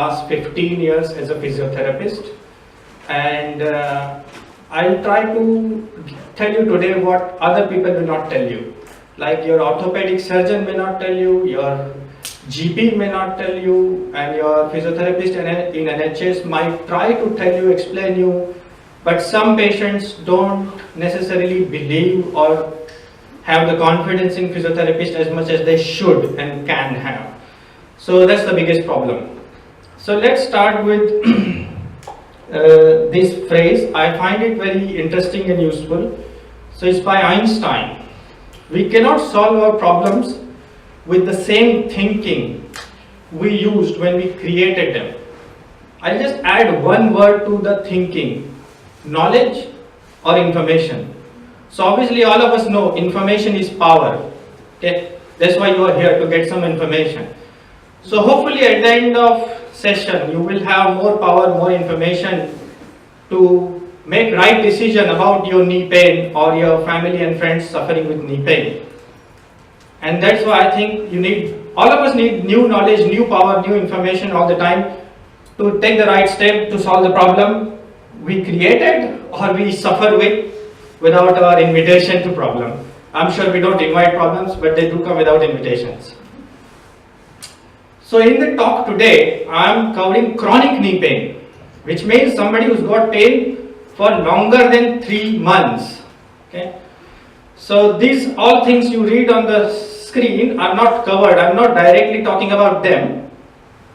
last 15 years as a physiotherapist, and I'll try to tell you today what other people will not tell you. Like your orthopedic surgeon may not tell you, your GP may not tell you, and your physiotherapist in NHS might try to tell you, explain you, but some patients don't necessarily believe or have the confidence in physiotherapist as much as they should and can have. So that's the biggest problem. So let's start with this phrase. I find it very interesting and useful. So it's by Einstein. We cannot solve our problems with the same thinking we used when we created them. I'll just add one word to the thinking: knowledge or information. So obviously all of us know information is power. Okay? That's why you are here, to get some information. So hopefully at the end of session you will have more power, more information to make right decision about your knee pain or your family and friends suffering with knee pain. And that's why I think all of us need new knowledge, new power, new information all the time to take the right step to solve the problem we created or we suffer with without our invitation to problem. I'm sure we don't invite problems, but they do come without invitations. So in the talk today, I'm covering chronic knee pain, which means somebody who's got pain for longer than 3 months. Okay? So these all things you read on the screen are not covered. I'm not directly talking about them.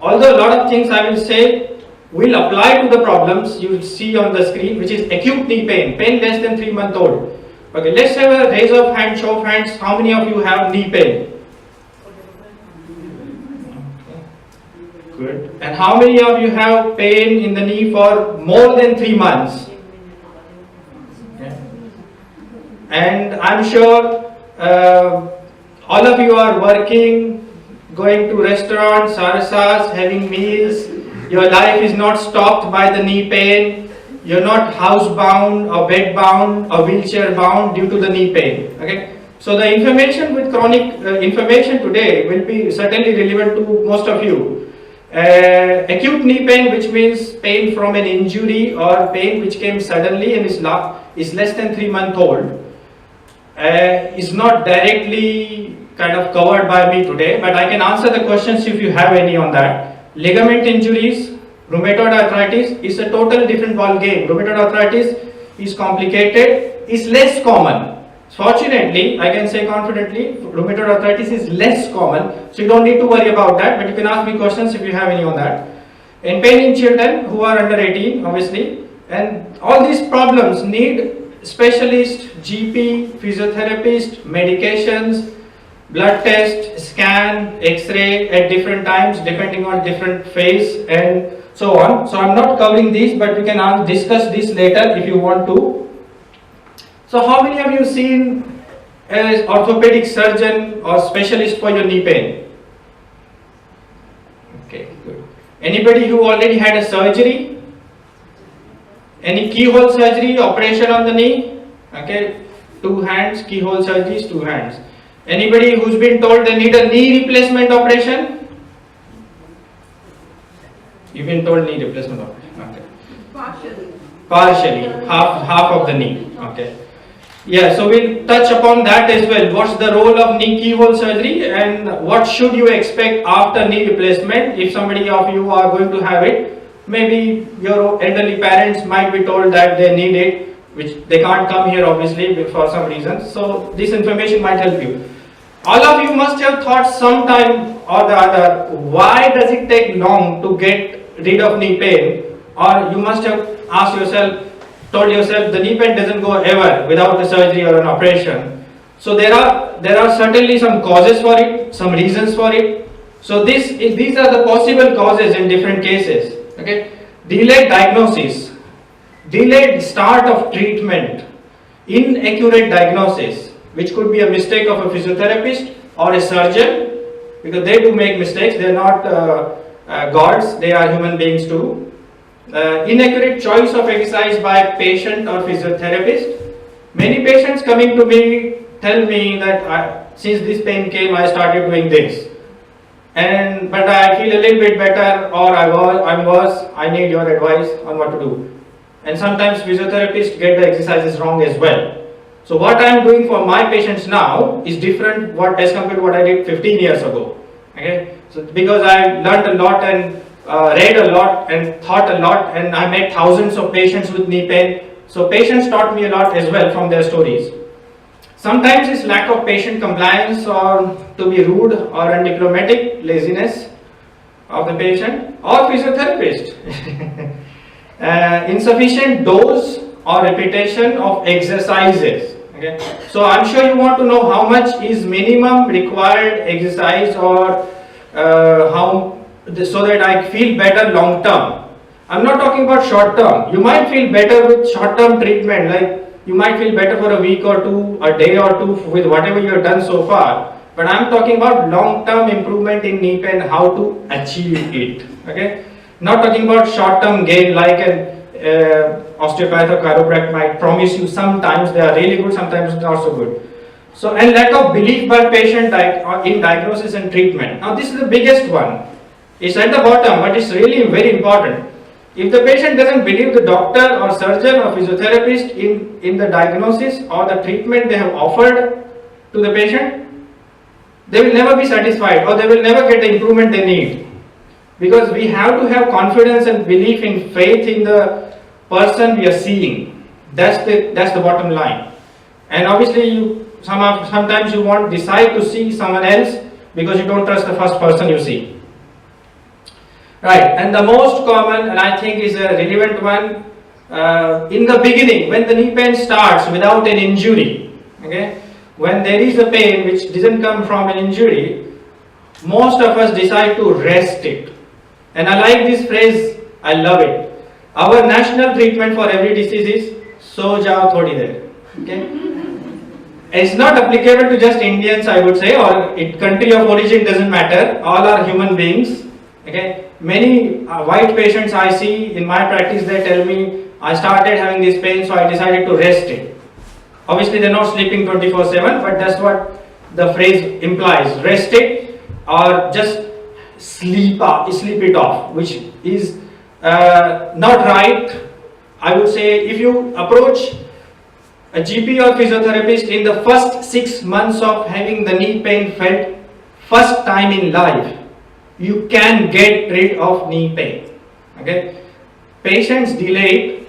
Although a lot of things I will say will apply to the problems you see on the screen, which is acute knee pain, pain less than 3-month-old. Okay, let's have a raise of hands, show of hands. How many of you have knee pain? Good. And how many of you have pain in the knee for more than 3 months? Okay. And I'm sure all of you are working, going to restaurants, sarsas, having meals. Your life is not stopped by the knee pain. You're not housebound or bedbound or wheelchair bound due to the knee pain. Okay. So the information with chronic information today will be certainly relevant to most of you. Acute knee pain, which means pain from an injury or pain which came suddenly and is less than 3-month-old, is not directly kind of covered by me today, but I can answer the questions if you have any on that. Ligament injuries, rheumatoid arthritis is a total different ball game. Rheumatoid arthritis is complicated, is less common. Fortunately, I can say confidently, rheumatoid arthritis is less common, so you don't need to worry about that, but you can ask me questions if you have any on that. And pain in children who are under 18, obviously, and all these problems need specialist, GP, physiotherapist, medications, blood test, scan, x-ray at different times depending on different phase and so on. So I'm not covering these, but we can discuss this later if you want to. So how many of you seen an orthopedic surgeon or specialist for your knee pain? Okay, good. Anybody who already had a surgery? Any keyhole surgery, operation on the knee? Okay, 2 hands, keyhole surgeries, 2 hands. Anybody who's been told they need a knee replacement operation? You've been told knee replacement operation. Okay. Partially, half of the knee. Okay. Yeah, so we'll touch upon that as well. What's the role of knee keyhole surgery and what should you expect after knee replacement if somebody of you are going to have it? Maybe your elderly parents might be told that they need it, which they can't come here obviously for some reason. So this information might help you. All of you must have thought sometime or the other, why does it take long to get rid of knee pain? Or you must have asked yourself, told yourself the knee pain doesn't go ever without a surgery or an operation. So there are certainly some causes for it, some reasons for it. So these are the possible causes in different cases. Okay, delayed diagnosis, delayed start of treatment, inaccurate diagnosis, which could be a mistake of a physiotherapist or a surgeon, because they do make mistakes. They are not gods; they are human beings too. Inaccurate choice of exercise by patient or physiotherapist. Many patients coming to me tell me that since this pain came, I started doing this. but I feel a little bit better, or I'm worse, I need your advice on what to do. And sometimes physiotherapists get the exercises wrong as well. So what I am doing for my patients now is different as compared to what I did 15 years ago. Okay, so because I learned a lot and read a lot and thought a lot, and I met thousands of patients with knee pain. So patients taught me a lot as well from their stories. Sometimes it's lack of patient compliance, or to be rude or undiplomatic, laziness of the patient or physiotherapist. Insufficient dose or repetition of exercises. Okay, so I'm sure you want to know how much is minimum required exercise, or so that I feel better long term. I'm not talking about short term. You might feel better with short term treatment, like you might feel better for a week or two, a day or two with whatever you have done so far. But I'm talking about long term improvement in knee pain, how to achieve it. Okay, not talking about short term gain like an osteopath or chiropractor might promise you. Sometimes they are really good, sometimes not so good. So, and lack of belief by patient in diagnosis and treatment. Now this is the biggest one. It's at the bottom, but it's really very important. If the patient doesn't believe the doctor or surgeon or physiotherapist in the diagnosis or the treatment they have offered to the patient, they will never be satisfied, or they will never get the improvement they need. Because we have to have confidence and belief in faith in the person we are seeing. That's the bottom line. And obviously sometimes you won't decide to see someone else because you don't trust the first person you see. Right, and the most common, and I think is a relevant one, in the beginning, when the knee pain starts without an injury, okay, when there is a pain which doesn't come from an injury, most of us decide to rest it. And I like this phrase, I love it. Our national treatment for every disease is so jao thodi der. Okay? It's not applicable to just Indians, I would say, or country of origin doesn't matter. All are human beings. Okay, many white patients I see in my practice, they tell me, I started having this pain, so I decided to rest it. Obviously they're not sleeping 24/7, but that's what the phrase implies. Rest it, or just sleep it off, which is not right. I would say if you approach a GP or physiotherapist in the first 6 months of having the knee pain felt first time in life, you can get rid of knee pain. Okay, patients delay,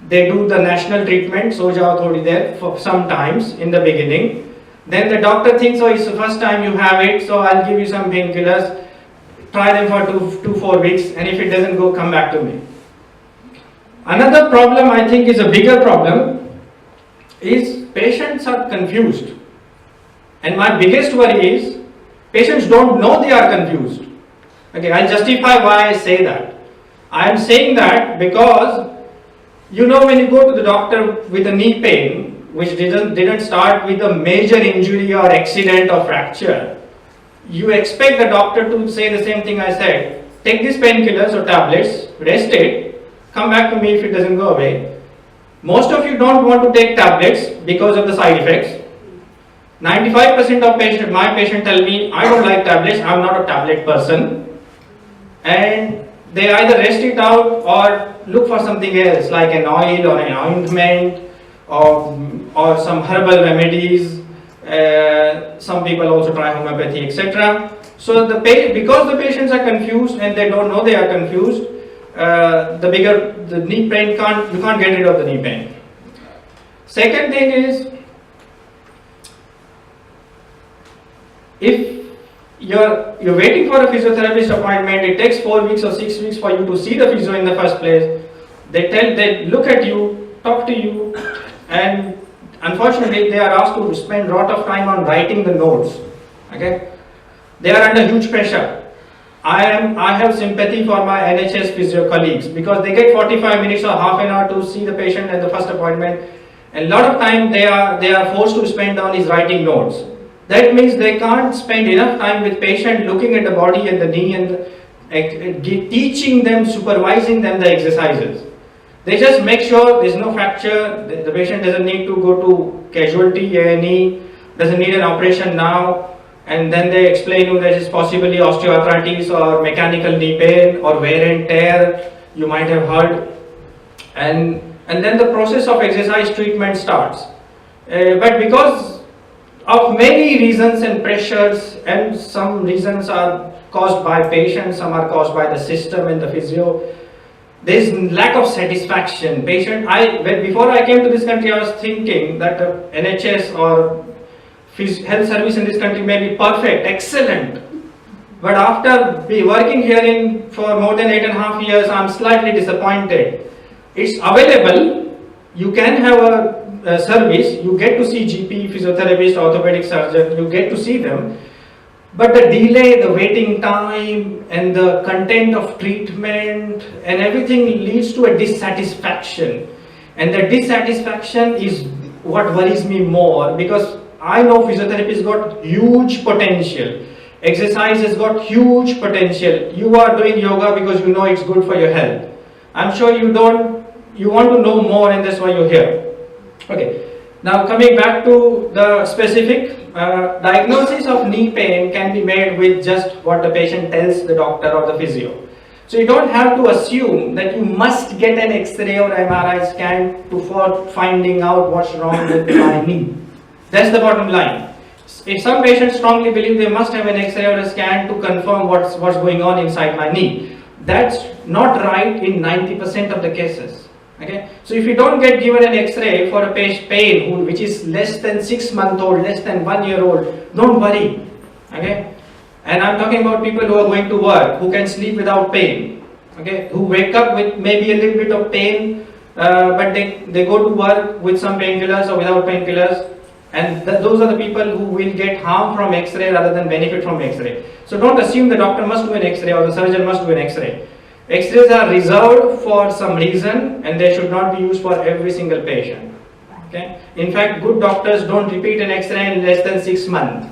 they do the national treatment, so jao thodi der, for sometimes in the beginning. Then the doctor thinks, oh, it's the first time you have it, so I'll give you some painkillers, try them for 4 weeks, and if it doesn't go, come back to me. Another problem, I think is a bigger problem, is patients are confused. And my biggest worry is patients don't know they are confused. Okay, I'll justify why I say that. I am saying that because, you know, when you go to the doctor with a knee pain, which didn't start with a major injury or accident or fracture, you expect the doctor to say the same thing I said. Take these painkillers or tablets, rest it, come back to me if it doesn't go away. Most of you don't want to take tablets because of the side effects. 95% of my patients tell me, I don't like tablets, I'm not a tablet person. And they either rest it out or look for something else like an oil or an ointment or some herbal remedies. Some people also try homeopathy, etc. So because the patients are confused and they don't know they are confused, the knee pain you can't get rid of the knee pain. Second thing is, if you're waiting for a physiotherapist appointment, it takes 4 weeks or 6 weeks for you to see the physio in the first place. They look at you, talk to you, and unfortunately they are asked to spend a lot of time on writing the notes. Okay, they are under huge pressure. I have sympathy for my NHS physio colleagues because they get 45 minutes or half an hour to see the patient at the first appointment, and a lot of time they are forced to spend on is writing notes. That means they can't spend enough time with patient looking at the body and the knee and teaching them, supervising them the exercises. They just make sure there's no fracture, the patient doesn't need to go to casualty A&E, doesn't need an operation now, and then they explain you that it's possibly osteoarthritis or mechanical knee pain or wear and tear, you might have heard, and then the process of exercise treatment starts. But because of many reasons and pressures, and some reasons are caused by patients, some are caused by the system and the physio, there is lack of satisfaction. Before I came to this country, I was thinking that the NHS or health service in this country may be perfect, excellent. But after working here for more than 8.5 years, I am slightly disappointed. It's available, you can have a service, you get to see GP, physiotherapist, orthopedic surgeon, you get to see them. But the delay, the waiting time, and the content of treatment and everything leads to a dissatisfaction. And the dissatisfaction is what worries me more, because I know physiotherapy has got huge potential. Exercise has got huge potential. You are doing yoga because you know it's good for your health. I'm sure you want to know more, and that's why you're here. Okay. Now coming back to the specific, diagnosis of knee pain can be made with just what the patient tells the doctor or the physio. So you don't have to assume that you must get an X-ray or MRI scan for finding out what's wrong with my knee. That's the bottom line. If some patients strongly believe they must have an X-ray or a scan to confirm what's going on inside my knee, that's not right in 90% of the cases. Okay, so if you don't get given an X-ray for a pain which is less than 6 months old, less than 1 year old, don't worry. Okay, and I'm talking about people who are going to work, who can sleep without pain. Okay, who wake up with maybe a little bit of pain, but they go to work with some painkillers or without painkillers, and those are the people who will get harm from X-ray rather than benefit from X-ray. So don't assume the doctor must do an X-ray or the surgeon must do an X-ray. X-rays are reserved for some reason, and they should not be used for every single patient. Okay? In fact, good doctors don't repeat an X-ray in less than 6 months.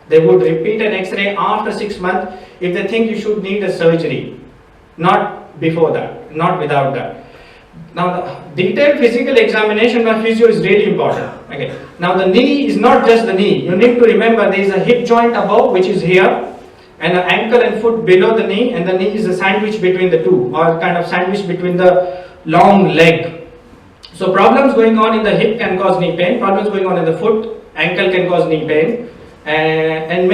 They would repeat an X-ray after 6 months if they think you should need a surgery, not before that, not without that. Now, the detailed physical examination by physio is really important. Okay. Now, the knee is not just the knee. You need to remember there is a hip joint above, which is here, and an ankle and foot below the knee, and the knee is a sandwich between the two, or kind of sandwich between the long leg. So problems going on in the hip can cause knee pain, problems going on in the foot, ankle can cause knee pain, and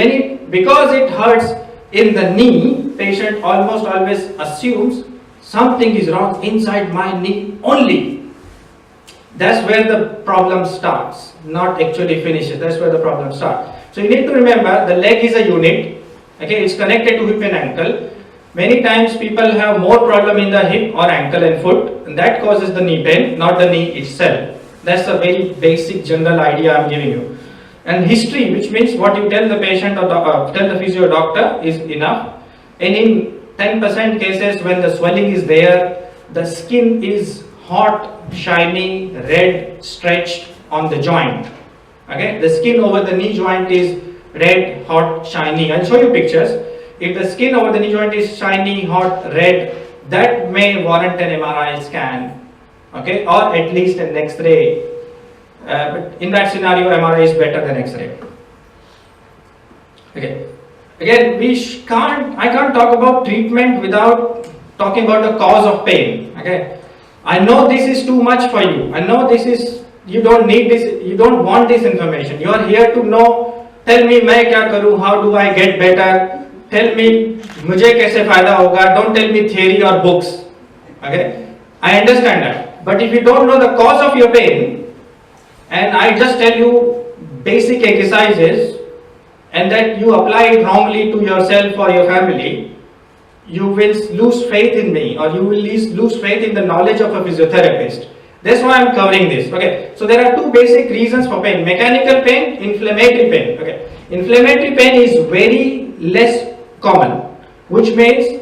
because it hurts in the knee, patient almost always assumes something is wrong inside my knee only. That's where the problem starts, not actually finishes. That's where the problem starts. So you need to remember the leg is a unit. Okay, it's connected to hip and ankle. Many times people have more problem in the hip or ankle and foot, and that causes the knee pain, not the knee itself. That's a very basic general idea I'm giving you. And history, which means what you tell the patient or tell the physio doctor, is enough. And in 10% cases when the swelling is there, the skin is hot, shiny, red, stretched on the joint. Okay, the skin over the knee joint is red, hot, shiny. I'll show you pictures. If the skin over the knee joint is shiny, hot, red, that may warrant an MRI scan, okay, or at least an X-ray. But in that scenario, MRI is better than X-ray. Okay. Again, I can't talk about treatment without talking about the cause of pain. Okay. I know this is too much for you. I know you don't need this. You don't want this information. You are here to know. Tell me मैं क्या करूँ, how do I get better, tell me मुझे कैसे फायदा होगा, don't tell me theory or books. Okay, I understand that, but if you don't know the cause of your pain and I just tell you basic exercises and that you apply it wrongly to yourself or your family, you will lose faith in me, or you will lose faith in the knowledge of a physiotherapist. That's why I'm covering this. Okay, so there are two basic reasons for pain: mechanical pain, inflammatory pain. Okay, inflammatory pain is very less common, which means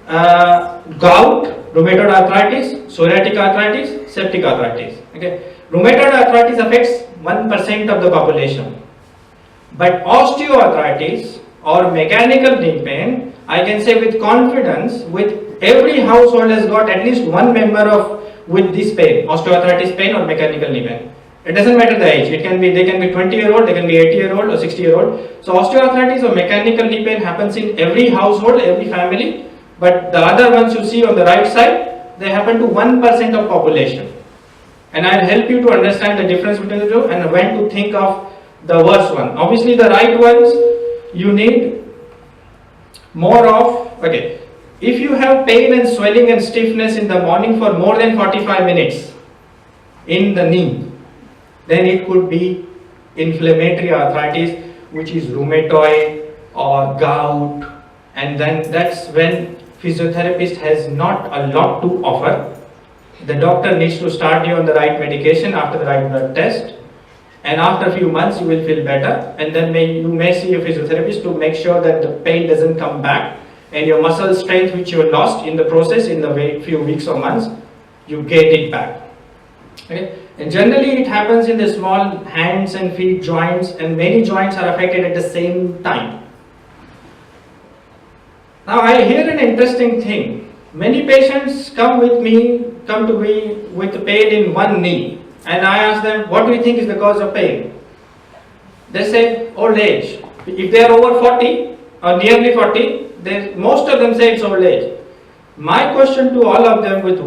gout, rheumatoid arthritis, psoriatic arthritis, septic arthritis. Okay, rheumatoid arthritis affects 1% of the population, but osteoarthritis or mechanical knee pain, I can say with confidence, with every household has got at least one member with this pain, osteoarthritis pain or mechanical knee pain. It doesn't matter the age. They can be 20-year-old, they can be 80-year-old or 60-year-old. So osteoarthritis or mechanical knee pain happens in every household, every family. But the other ones you see on the right side, they happen to 1% of population. And I'll help you to understand the difference between the two and when to think of the worst one. Obviously the right ones, you need more of, okay. If you have pain and swelling and stiffness in the morning for more than 45 minutes in the knee, then it could be inflammatory arthritis, which is rheumatoid or gout, and then that's when physiotherapist has not a lot to offer. The doctor needs to start you on the right medication after the right blood test, and after a few months you will feel better, and then you may see a physiotherapist to make sure that the pain doesn't come back and your muscle strength which you lost in the process in the few weeks or months, you get it back. Okay? And generally it happens in the small hands and feet joints, and many joints are affected at the same time. Now I hear an interesting thing. Many patients come to me with pain in one knee, and I ask them, what do you think is the cause of pain? They say old age. If they are over 40 or nearly 40, most of them say it's old age. My question to all of them with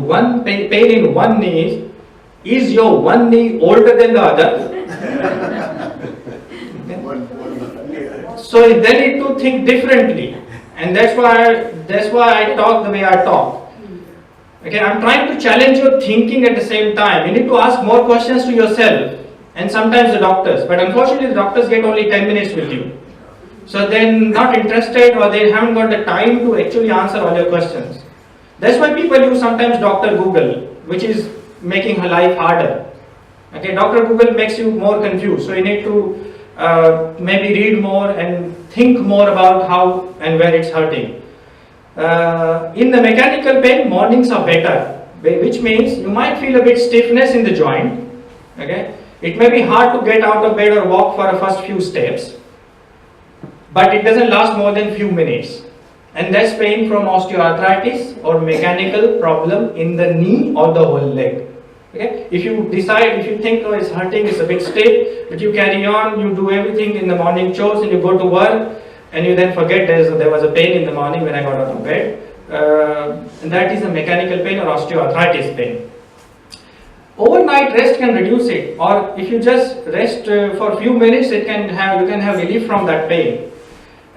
pain in one knee is your one knee older than the other? So they need to think differently, and that's why I talk the way I talk. Okay, I'm trying to challenge your thinking at the same time. You need to ask more questions to yourself and sometimes the doctors, but unfortunately the doctors get only 10 minutes with you. So they're not interested, or they haven't got the time to actually answer all your questions. That's why people use sometimes Dr. Google, which is making her life harder. Okay, Dr. Google makes you more confused. So you need to maybe read more and think more about how and where it's hurting. In the mechanical pain, mornings are better, which means you might feel a bit stiffness in the joint. Okay, it may be hard to get out of bed or walk for the first few steps, but it doesn't last more than few minutes, and that's pain from osteoarthritis or mechanical problem in the knee or the whole leg. Okay, if you think, oh, it's hurting, it's a bit stiff, but you carry on, you do everything in the morning chores, and you go to work, and you then forget there was a pain in the morning when I got out of bed, and that is a mechanical pain or osteoarthritis pain. Overnight rest can reduce it, or if you just rest for a few minutes, you can have relief from that pain.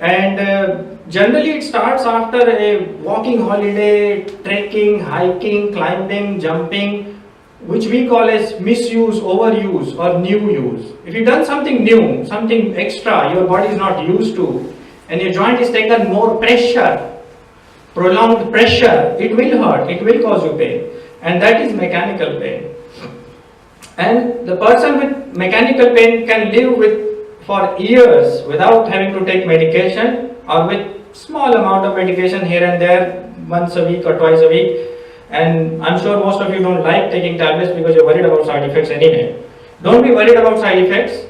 And generally it starts after a walking holiday, trekking, hiking, climbing, jumping, which we call as misuse, overuse or new use. If you've done something new, something extra your body is not used to, and your joint is taken more pressure, prolonged pressure, it will hurt, it will cause you pain, and that is mechanical pain. And the person with mechanical pain can live for years without having to take medication, or with small amount of medication here and there, once a week or twice a week. And I'm sure most of you don't like taking tablets because you're worried about side effects anyway. Don't be worried about side effects.